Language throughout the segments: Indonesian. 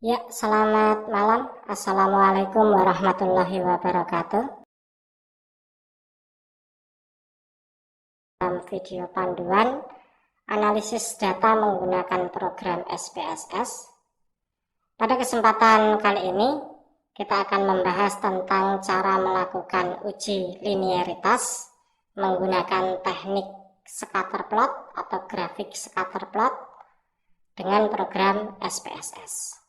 Ya, selamat malam. Assalamualaikum warahmatullahi wabarakatuh. Dalam video panduan analisis data menggunakan program SPSS. Pada kesempatan kali ini, kita akan membahas tentang cara melakukan uji linearitas menggunakan teknik scatter plot atau grafik scatter plot dengan program SPSS.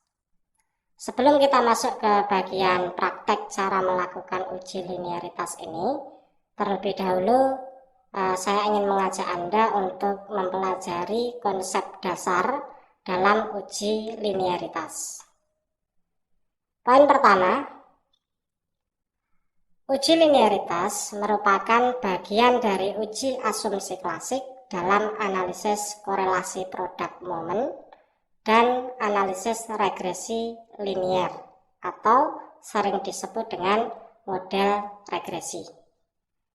Sebelum kita masuk ke bagian praktek cara melakukan uji linearitas ini, terlebih dahulu saya ingin mengajak Anda untuk mempelajari konsep dasar dalam uji linearitas. Poin pertama, uji linearitas merupakan bagian dari uji asumsi klasik dalam analisis korelasi produk momen dan analisis regresi linier atau sering disebut dengan model regresi.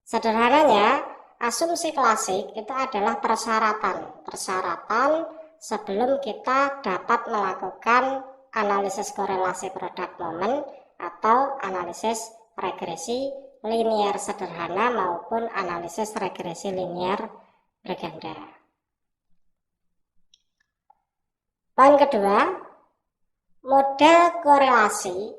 Sederhananya, asumsi klasik itu adalah persyaratan sebelum kita dapat melakukan analisis korelasi produk momen atau analisis regresi linier sederhana maupun analisis regresi linier berganda. Poin kedua, model korelasi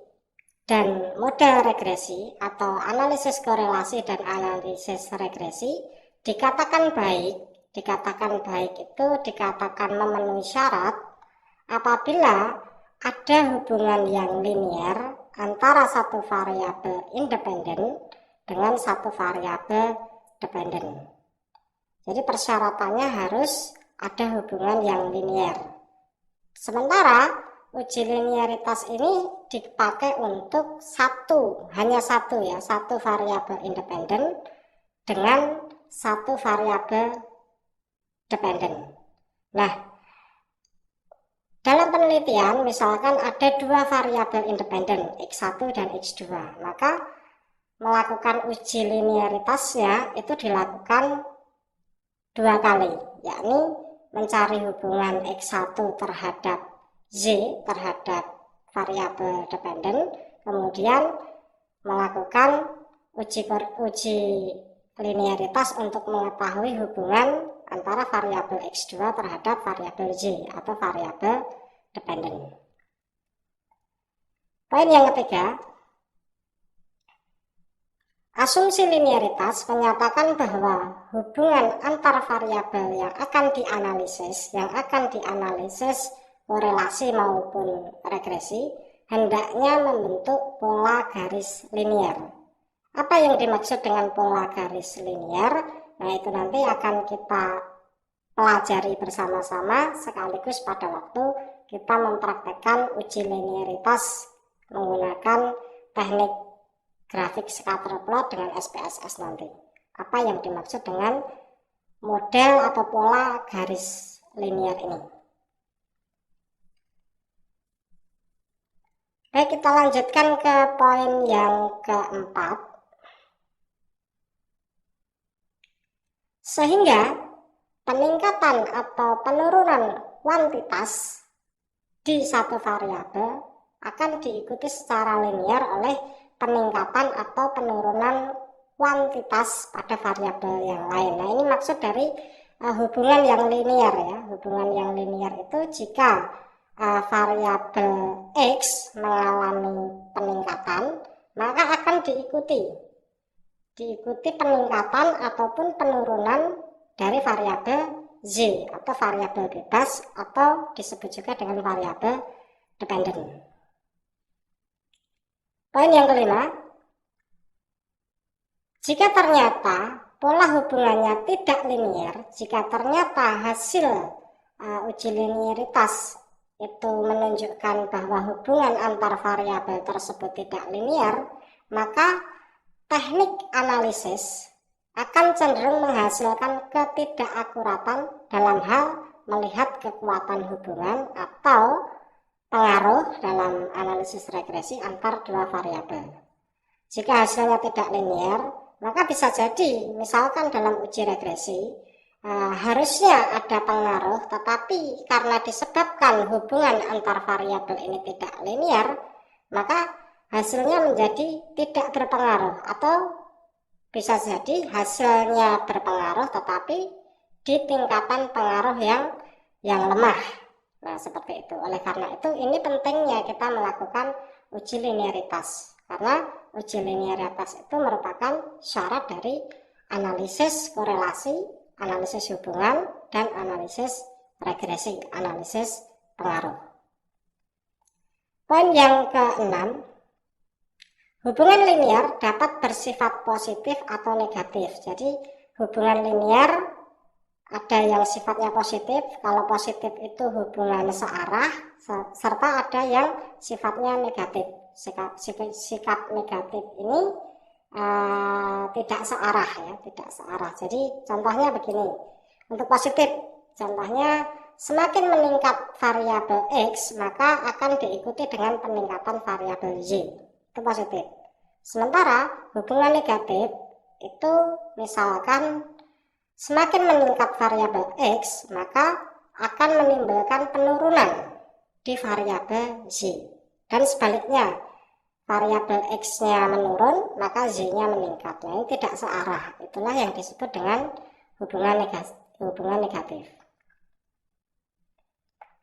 dan model regresi atau analisis korelasi dan analisis regresi dikatakan baik itu dikatakan memenuhi syarat apabila ada hubungan yang linier antara satu variabel independen dengan satu variabel dependen. Jadi persyaratannya harus ada hubungan yang linier. Sementara uji linearitas ini dipakai untuk hanya satu variabel independen dengan satu variabel dependen. Nah, dalam penelitian misalkan ada dua variabel independen X1 dan X2, maka melakukan uji linearitasnya itu dilakukan dua kali, yakni mencari hubungan X1 terhadap Z terhadap variabel dependen, kemudian melakukan uji linearitas untuk mengetahui hubungan antara variabel X2 terhadap variabel Z atau variabel dependen. Poin yang ketiga, asumsi linearitas menyatakan bahwa hubungan antar variabel yang akan dianalisis korelasi maupun regresi hendaknya membentuk pola garis linier. Apa yang dimaksud dengan pola garis linier? Nah, itu nanti akan kita pelajari bersama-sama sekaligus pada waktu kita mempraktekkan uji linearitas menggunakan teknik grafik scatter plot dengan SPSS nanti. Apa yang dimaksud dengan model atau pola garis linier ini? Baik, kita lanjutkan ke poin yang keempat. Sehingga peningkatan atau penurunan kuantitas di satu variabel akan diikuti secara linier oleh peningkatan atau penurunan kuantitas pada variabel yang lain. Nah, ini maksud dari hubungan yang linier ya. Hubungan yang linier itu jika variabel X mengalami peningkatan, maka akan diikuti peningkatan ataupun penurunan dari variabel Z atau variabel bebas atau disebut juga dengan variabel dependen. Poin yang kelima, jika ternyata pola hubungannya tidak linier, jika ternyata hasil uji linearitas itu menunjukkan bahwa hubungan antar variabel tersebut tidak linier, maka teknik analisis akan cenderung menghasilkan ketidakakuratan dalam hal melihat kekuatan hubungan atau pengaruh dalam analisis regresi antar dua variabel. Jika hasilnya tidak linier, maka bisa jadi misalkan dalam uji regresi harusnya ada pengaruh, tetapi karena disebabkan hubungan antar variabel ini tidak linear, maka hasilnya menjadi tidak berpengaruh, atau bisa jadi hasilnya berpengaruh tetapi di tingkatan pengaruh yang lemah. Nah, seperti itu. Oleh karena itu, ini pentingnya kita melakukan uji linearitas, karena uji linearitas itu merupakan syarat dari analisis korelasi, analisis hubungan, dan analisis regresi, analisis pengaruh. Poin yang keenam, hubungan linear dapat bersifat positif atau negatif. Jadi hubungan linear ada yang sifatnya positif, kalau positif itu hubungan searah, serta ada yang sifatnya negatif. Sikap negatif ini tidak searah ya, tidak searah. Jadi contohnya begini, untuk positif, contohnya semakin meningkat variabel X, maka akan diikuti dengan peningkatan variabel Y. Itu positif. Sementara hubungan negatif itu misalkan semakin meningkat variabel X, maka akan menimbulkan penurunan di variabel Y. Dan sebaliknya, variabel X-nya menurun, maka Y-nya meningkat. Nah, ini tidak searah. Itulah yang disebut dengan hubungan negatif.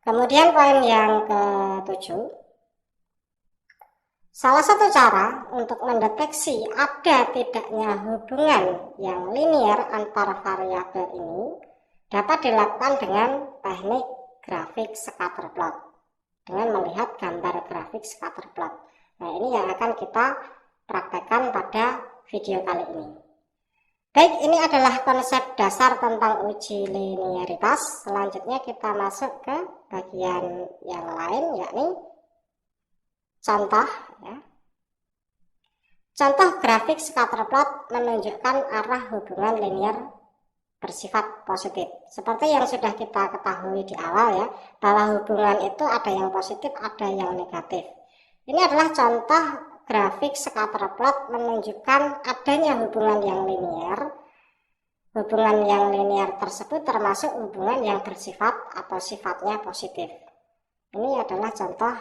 Kemudian poin yang ke-7. Salah satu cara untuk mendeteksi ada tidaknya hubungan yang linear antar variabel ini dapat dilakukan dengan teknik grafik scatter plot, dengan melihat gambar grafik scatter plot. Nah, ini yang akan kita praktekkan pada video kali ini. Baik, ini adalah konsep dasar tentang uji linearitas. Selanjutnya kita masuk ke bagian yang lain, yakni contoh ya. Contoh grafik scatter plot menunjukkan arah hubungan linear bersifat positif. Seperti yang sudah kita ketahui di awal ya, bahwa hubungan itu ada yang positif, ada yang negatif. Ini adalah contoh grafik scatter plot menunjukkan adanya hubungan yang linear. Hubungan yang linear tersebut termasuk hubungan yang bersifat atau sifatnya positif. Ini adalah contoh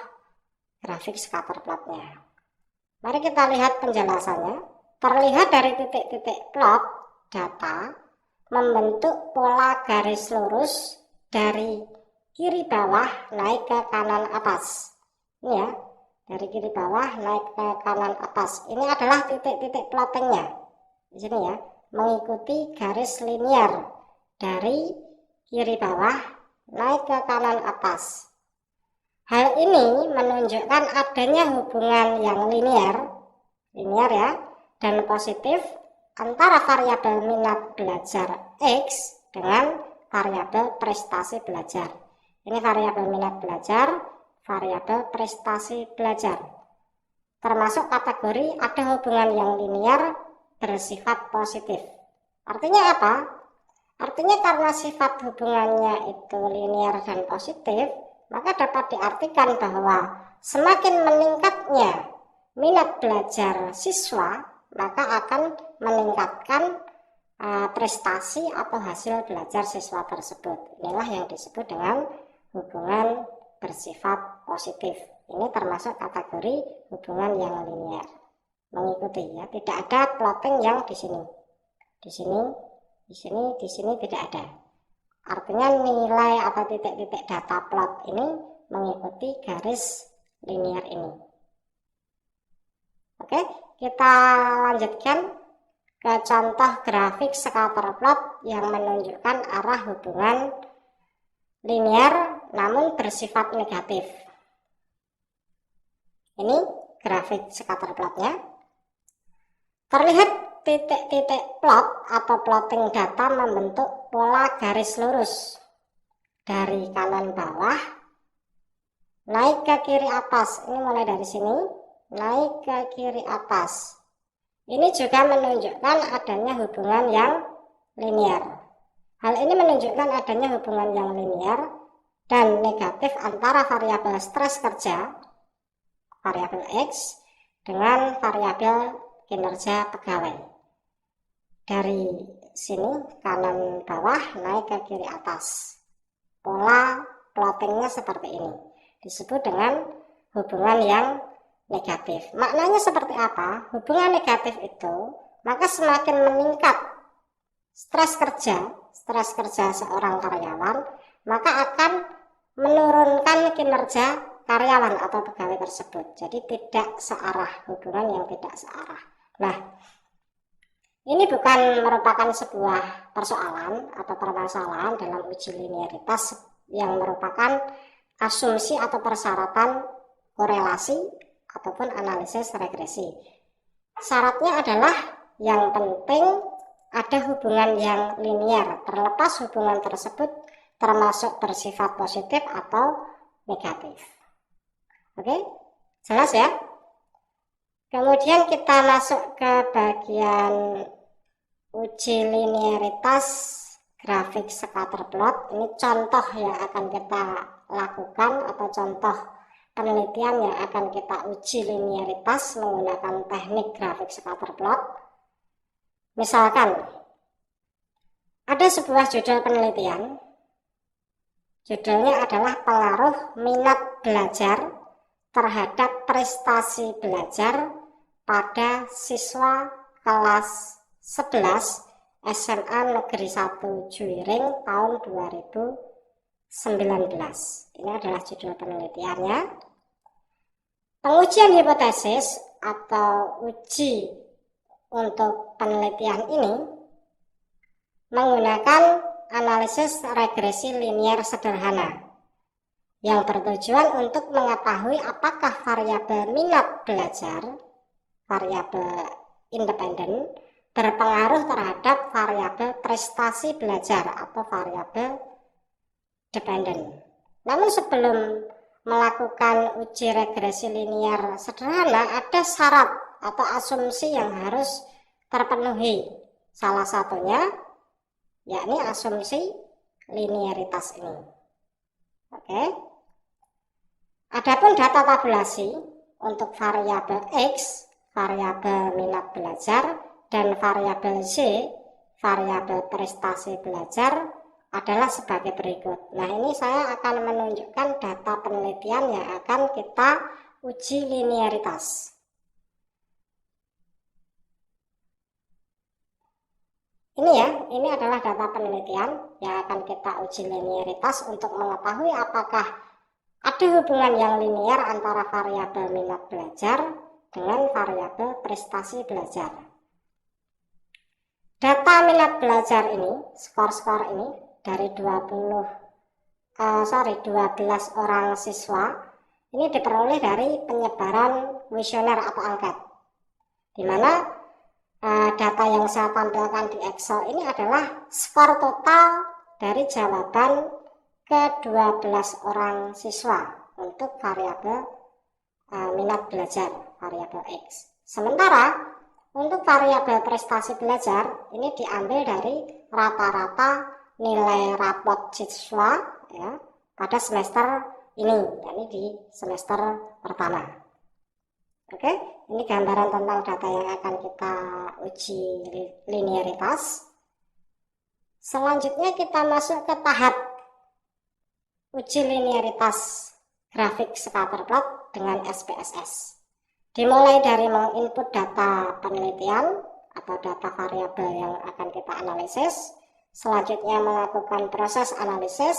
grafik scatter plotnya. Mari kita lihat penjelasannya. Terlihat dari titik-titik plot data membentuk pola garis lurus dari kiri bawah naik ke kanan atas. Ini ya, dari kiri bawah naik ke kanan atas. Ini adalah titik-titik plottingnya. Di sini ya, mengikuti garis linear dari kiri bawah naik ke kanan atas. Hal ini menunjukkan adanya hubungan yang linear ya, dan positif antara variabel minat belajar X dengan variabel prestasi belajar. Ini variabel minat belajar, variabel prestasi belajar. Termasuk kategori ada hubungan yang linear bersifat positif. Artinya apa? Artinya karena sifat hubungannya itu linear dan positif, maka dapat diartikan bahwa semakin meningkatnya minat belajar siswa, maka akan meningkatkan prestasi atau hasil belajar siswa tersebut. Inilah yang disebut dengan hubungan bersifat positif. Ini termasuk kategori hubungan yang linear, mengikuti ya, tidak ada plotting yang di sini. Di sini tidak ada. Artinya nilai atau titik-titik data plot ini mengikuti garis linear ini. Oke, kita lanjutkan ke contoh grafik scatter plot yang menunjukkan arah hubungan linear namun bersifat negatif. Ini grafik scatter plotnya. Terlihat titik-titik plot atau plotting data membentuk pola garis lurus dari kanan bawah naik ke kiri atas. Ini mulai dari sini naik ke kiri atas. Ini juga menunjukkan adanya hubungan yang linear. Hal ini menunjukkan adanya hubungan yang linear dan negatif antara variabel stres kerja, variabel X, dengan variabel kinerja pegawai. dari sini kanan bawah naik ke kiri atas. Pola plottingnya seperti ini, disebut dengan hubungan yang negatif. Maknanya seperti apa? Hubungan negatif itu, maka semakin meningkat stres kerja seorang karyawan, maka akan menurunkan kinerja karyawan atau pegawai tersebut. Jadi tidak searah, hubungan yang tidak searah. Nah, ini bukan merupakan sebuah persoalan atau permasalahan dalam uji linearitas yang merupakan asumsi atau persyaratan korelasi ataupun analisis regresi. Syaratnya adalah yang penting ada hubungan yang linear, terlepas hubungan tersebut termasuk bersifat positif atau negatif. Oke, jelas ya? Kemudian kita masuk ke bagian uji linearitas grafik scatter plot. Ini contoh yang akan kita lakukan atau contoh penelitian yang akan kita uji linearitas menggunakan teknik grafik scatter plot. Misalkan ada sebuah judul penelitian, judulnya adalah pengaruh minat belajar terhadap prestasi belajar pada siswa kelas 11 SMA Negeri 1 Juwiring tahun 2019. Ini adalah judul penelitiannya. Pengujian hipotesis atau uji untuk penelitian ini menggunakan analisis regresi linear sederhana yang bertujuan untuk mengetahui apakah variabel minat belajar, variabel independen, berpengaruh terhadap variabel prestasi belajar atau variabel dependen. Namun sebelum melakukan uji regresi linear sederhana, ada syarat atau asumsi yang harus terpenuhi. Salah satunya yakni asumsi linearitas ini. Oke. Adapun data tabulasi untuk variabel X, variabel minat belajar, dan variabel Z, variabel prestasi belajar adalah sebagai berikut. Nah, ini saya akan menunjukkan data penelitian yang akan kita uji linearitas. Ini ya, ini adalah data penelitian yang akan kita uji linearitas untuk mengetahui apakah ada hubungan yang linear antara variabel minat belajar dengan variabel prestasi belajar. Data minat belajar ini, skor-skor ini dari 12 orang siswa ini diperoleh dari penyebaran kuesioner atau angket, di mana data yang saya tampilkan di Excel ini adalah skor total dari jawaban ke-12 orang siswa untuk variabel minat belajar, variabel X. Sementara untuk variabel prestasi belajar ini diambil dari rata-rata nilai rapot siswa ya, pada semester ini, yakni di semester pertama. Oke, ini gambaran tentang data yang akan kita uji linearitas. Selanjutnya kita masuk ke tahap uji linearitas grafik scatter plot dengan SPSS. Dimulai dari menginput data penelitian atau data variabel yang akan kita analisis. Selanjutnya melakukan proses analisis.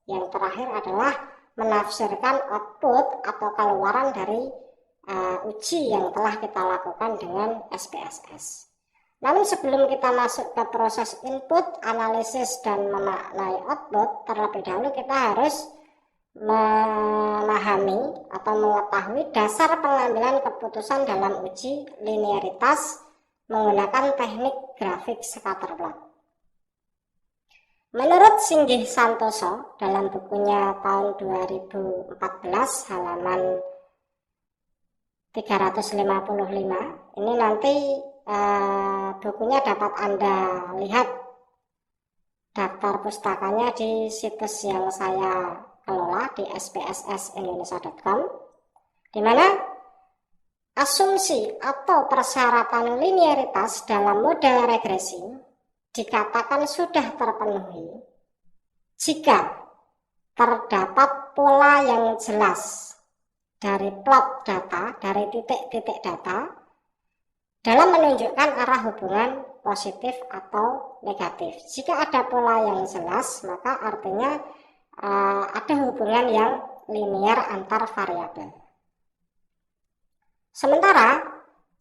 Yang terakhir adalah menafsirkan output atau keluaran dari uji yang telah kita lakukan dengan SPSS. Namun sebelum kita masuk ke proses input, analisis, dan memaknai output, terlebih dahulu kita harus memahami atau mengetahui dasar pengambilan keputusan dalam uji linearitas menggunakan teknik grafik scatter plot. Menurut Singgih Santoso dalam bukunya tahun 2014 halaman 355, ini nanti bukunya dapat Anda lihat daftar pustakanya di situs yang saya kelola di spssindonesia.com, di mana Asumsi atau persyaratan linearitas dalam model regresi dikatakan sudah terpenuhi jika terdapat pola yang jelas dari plot data, dari titik-titik data dalam menunjukkan arah hubungan positif atau negatif. Jika ada pola yang jelas, maka artinya ada hubungan yang linear antar variabel. Sementara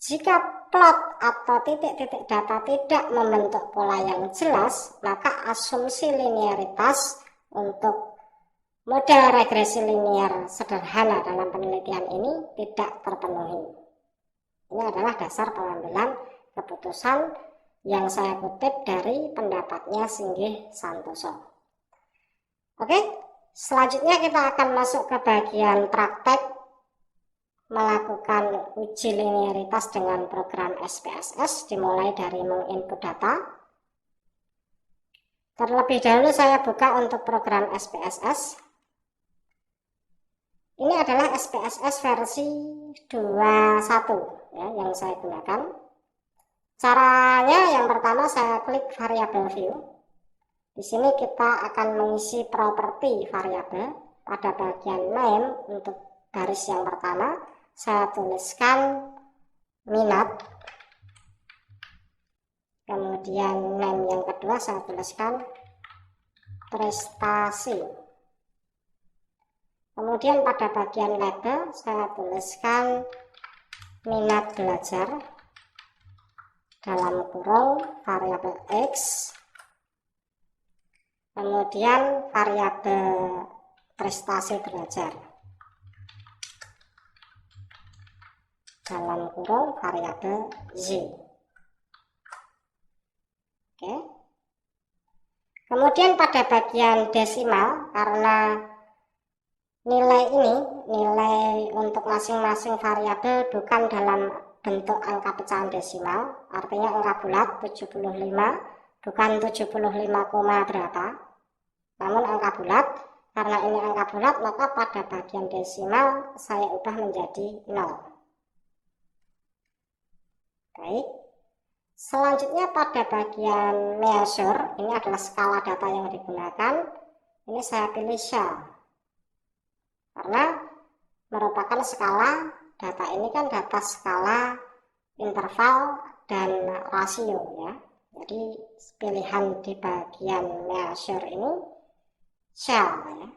jika plot atau titik-titik data tidak membentuk pola yang jelas, maka asumsi linearitas untuk model regresi linear sederhana dalam penelitian ini tidak terpenuhi. Ini adalah dasar pengambilan keputusan yang saya kutip dari pendapatnya Singgih Santoso. Oke, selanjutnya kita akan masuk ke bagian praktek melakukan uji linearitas dengan program SPSS, dimulai dari menginput data. Terlebih dahulu saya buka untuk program SPSS. Ini adalah SPSS versi 21 ya, yang saya gunakan. Caranya yang pertama saya klik variable view. Di sini kita akan mengisi properti variabel. Pada bagian name untuk baris yang pertama saya tuliskan minat. Kemudian name yang kedua saya tuliskan prestasi. Kemudian pada bagian label saya tuliskan minat belajar dalam kurung variabel X. Kemudian variabel prestasi belajar dalam kurung variabel Z. Oke. Kemudian pada bagian desimal, karena nilai ini, nilai untuk masing-masing variabel bukan dalam bentuk angka pecahan desimal, artinya angka bulat 75, bukan 75, berapa, namun angka bulat. Karena ini angka bulat, maka pada bagian desimal saya ubah menjadi 0. Baik. Selanjutnya pada bagian measure, ini adalah skala data yang digunakan. Ini saya pilih shell, karena merupakan skala data ini kan data skala interval dan rasio ya. Jadi pilihan di bagian measure ini shell ya.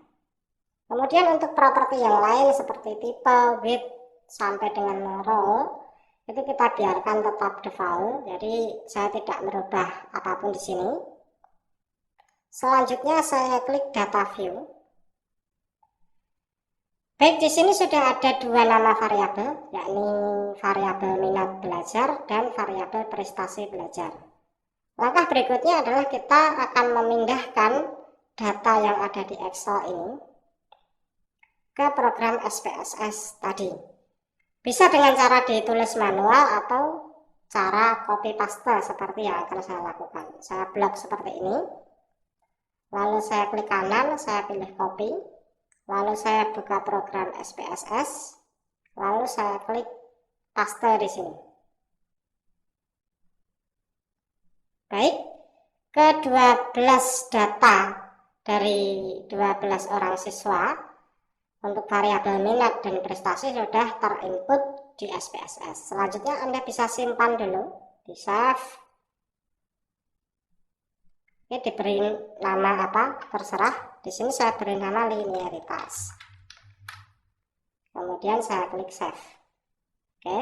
Kemudian untuk properti yang lain seperti tipe, width sampai dengan row itu kita biarkan tetap default. Jadi saya tidak merubah apapun di sini. Selanjutnya saya klik data view. Baik, di sini sudah ada dua nama variabel, yakni variabel minat belajar dan variabel prestasi belajar. Langkah berikutnya adalah kita akan memindahkan data yang ada di Excel ini ke program SPSS tadi. Bisa dengan cara ditulis manual atau cara copy paste seperti yang akan saya lakukan. Saya blok seperti ini, lalu saya klik kanan, saya pilih copy. Lalu saya buka program SPSS, lalu saya klik paste di sini. Baik, ke-12 data dari 12 orang siswa untuk variabel minat dan prestasi sudah terinput di SPSS. Selanjutnya Anda bisa simpan dulu, di save. Oke, diberi nama apa terserah. Di sini saya beri nama linearitas. Kemudian saya klik save. Oke.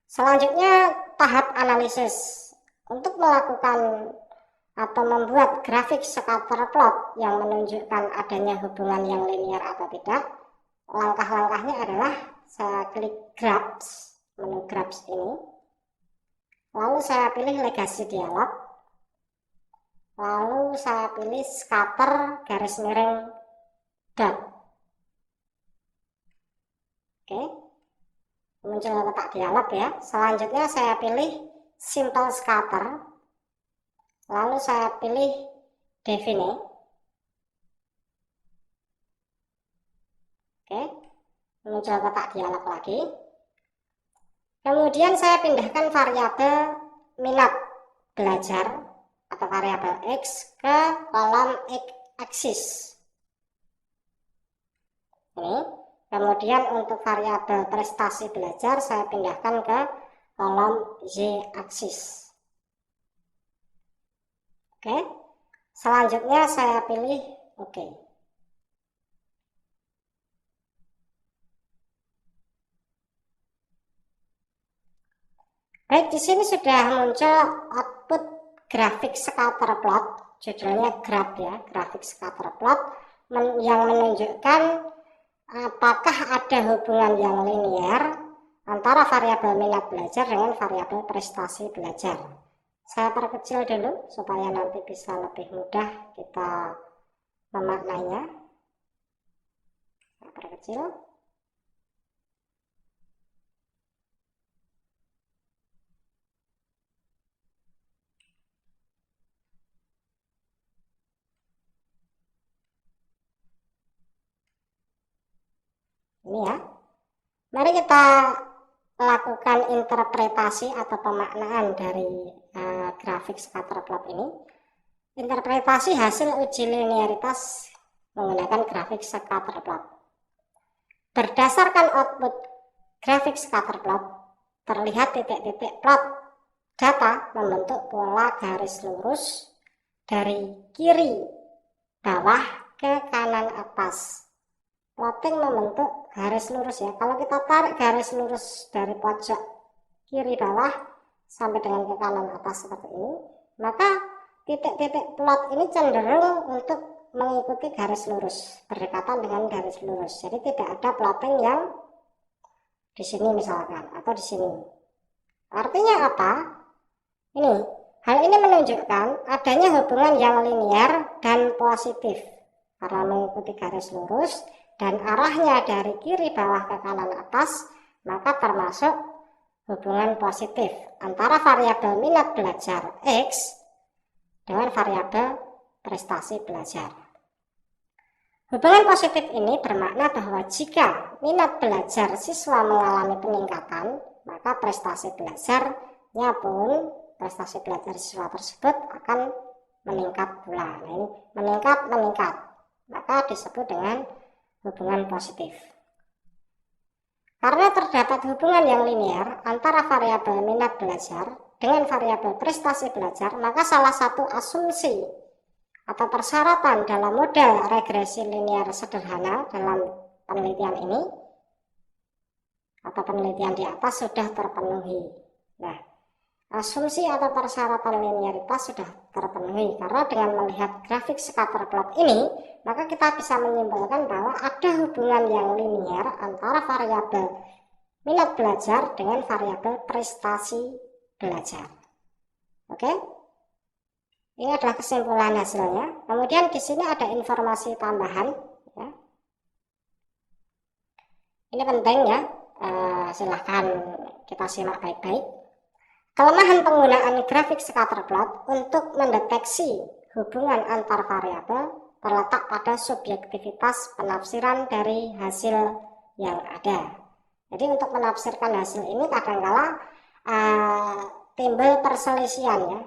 Selanjutnya tahap analisis. Untuk melakukan atau membuat grafik scatter plot yang menunjukkan adanya hubungan yang linear atau tidak, langkah-langkahnya adalah saya klik graphs, menu graphs ini. Lalu saya pilih legasi dialog. Lalu saya pilih scatter garis miring dot. Oke, muncul kotak dialog ya. Selanjutnya saya pilih simple scatter. Lalu saya pilih define. Oke, muncul kotak dialog lagi. Kemudian saya pindahkan variabel minat belajar atau variabel X ke kolom X-axis. Ini. Kemudian untuk variabel prestasi belajar saya pindahkan ke kolom Y-axis. Oke. Selanjutnya saya pilih OK. Baik, di sini sudah muncul output grafik scatter plot, judulnya graph ya, grafik scatter plot yang menunjukkan apakah ada hubungan yang linear antara variabel minat belajar dengan variabel prestasi belajar. Saya perkecil dulu supaya nanti bisa lebih mudah kita memaknainya. Saya perkecil. Ini ya. Mari kita lakukan interpretasi atau pemaknaan dari grafik scatter plot ini. Interpretasi hasil uji linearitas menggunakan grafik scatter plot. Berdasarkan output grafik scatter plot, terlihat titik-titik plot data membentuk pola garis lurus dari kiri bawah ke kanan atas. Plotting membentuk garis lurus ya. Kalau kita tarik garis lurus dari pojok kiri bawah sampai dengan ke kanan atas seperti ini, maka titik-titik plot ini cenderung untuk mengikuti garis lurus, berdekatan dengan garis lurus. Jadi tidak ada plotting yang di sini misalkan atau di sini. Artinya apa? Ini, hal ini menunjukkan adanya hubungan yang linear dan positif karena mengikuti garis lurus dan arahnya dari kiri bawah ke kanan atas, maka termasuk hubungan positif antara variabel minat belajar X dengan variabel prestasi belajar. Hubungan positif ini bermakna bahwa jika minat belajar siswa mengalami peningkatan, maka prestasi belajarnya pun, prestasi belajar siswa tersebut akan meningkat pula. Nah, ini meningkat, maka disebut dengan hubungan positif. Karena terdapat hubungan yang linear antara variabel minat belajar dengan variabel prestasi belajar, maka salah satu asumsi atau persyaratan dalam model regresi linear sederhana dalam penelitian ini atau penelitian di atas sudah terpenuhi. Nah, asumsi atau persyaratan linearitas sudah terpenuhi karena dengan melihat grafik scatter plot ini, maka kita bisa menyimpulkan bahwa ada hubungan yang linear antara variabel minat belajar dengan variabel prestasi belajar. Oke? Ini adalah kesimpulan hasilnya. Kemudian di sini ada informasi tambahan ya. Ini penting ya. Silahkan kita simak baik-baik. Kelemahan penggunaan grafik scatter plot untuk mendeteksi hubungan antar variabel terletak pada subjektivitas penafsiran dari hasil yang ada. Jadi untuk menafsirkan hasil ini kadangkala timbul perselisihan ya,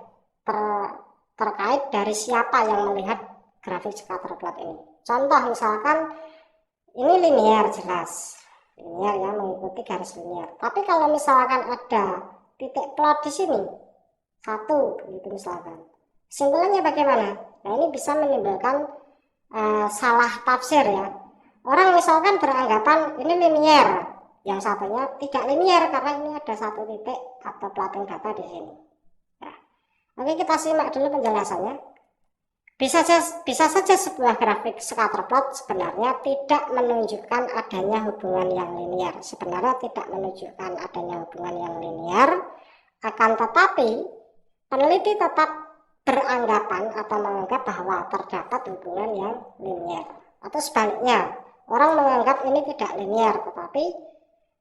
terkait dari siapa yang melihat grafik scatter plot ini. Contoh misalkan ini linear jelas, linear ya, mengikuti garis linear. Tapi kalau misalkan ada titik plot di sini, satu begitu misalkan, kesimpulannya bagaimana? Nah, ini bisa menimbulkan salah tafsir ya. Orang misalkan beranggapan ini linear, yang satunya tidak linear karena ini ada satu titik atau plotting data di sini. Nah, oke, kita simak dulu penjelasannya. Bisa saja sebuah grafik scatter plot sebenarnya tidak menunjukkan adanya hubungan yang linear. Sebenarnya tidak menunjukkan adanya hubungan yang linear, akan tetapi peneliti tetap beranggapan atau menganggap bahwa terdapat hubungan yang linear. Atau sebaliknya, orang menganggap ini tidak linear, tetapi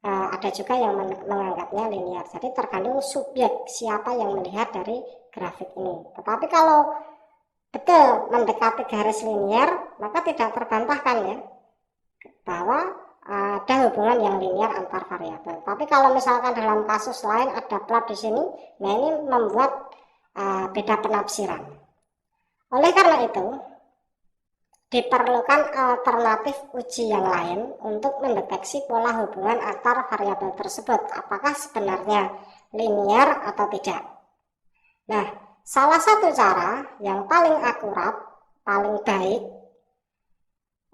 ada juga yang menganggapnya linear. Jadi tergantung subjek siapa yang melihat dari grafik ini. Tetapi kalau betul mendekati garis linear, maka tidak terbantahkan ya bahwa ada hubungan yang linear antar variabel. Tapi kalau misalkan dalam kasus lain ada plot di sini, nah ini membuat beda penafsiran. Oleh karena itu, diperlukan alternatif uji yang lain untuk mendeteksi pola hubungan antar variabel tersebut, apakah sebenarnya linear atau tidak. Nah, salah satu cara yang paling akurat, paling baik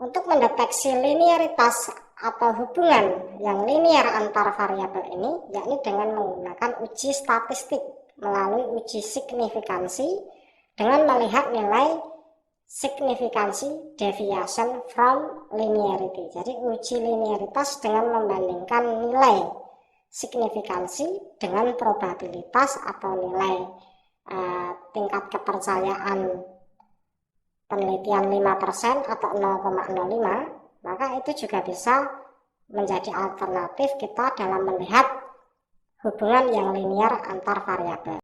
untuk mendeteksi linearitas atau hubungan yang linear antar variabel ini, yakni dengan menggunakan uji statistik melalui uji signifikansi dengan melihat nilai signifikansi deviation from linearity. Jadi uji linearitas dengan membandingkan nilai signifikansi dengan probabilitas atau nilai tingkat kepercayaan penelitian 5% atau 0,05, maka itu juga bisa menjadi alternatif kita dalam melihat hubungan yang linear antar variabel.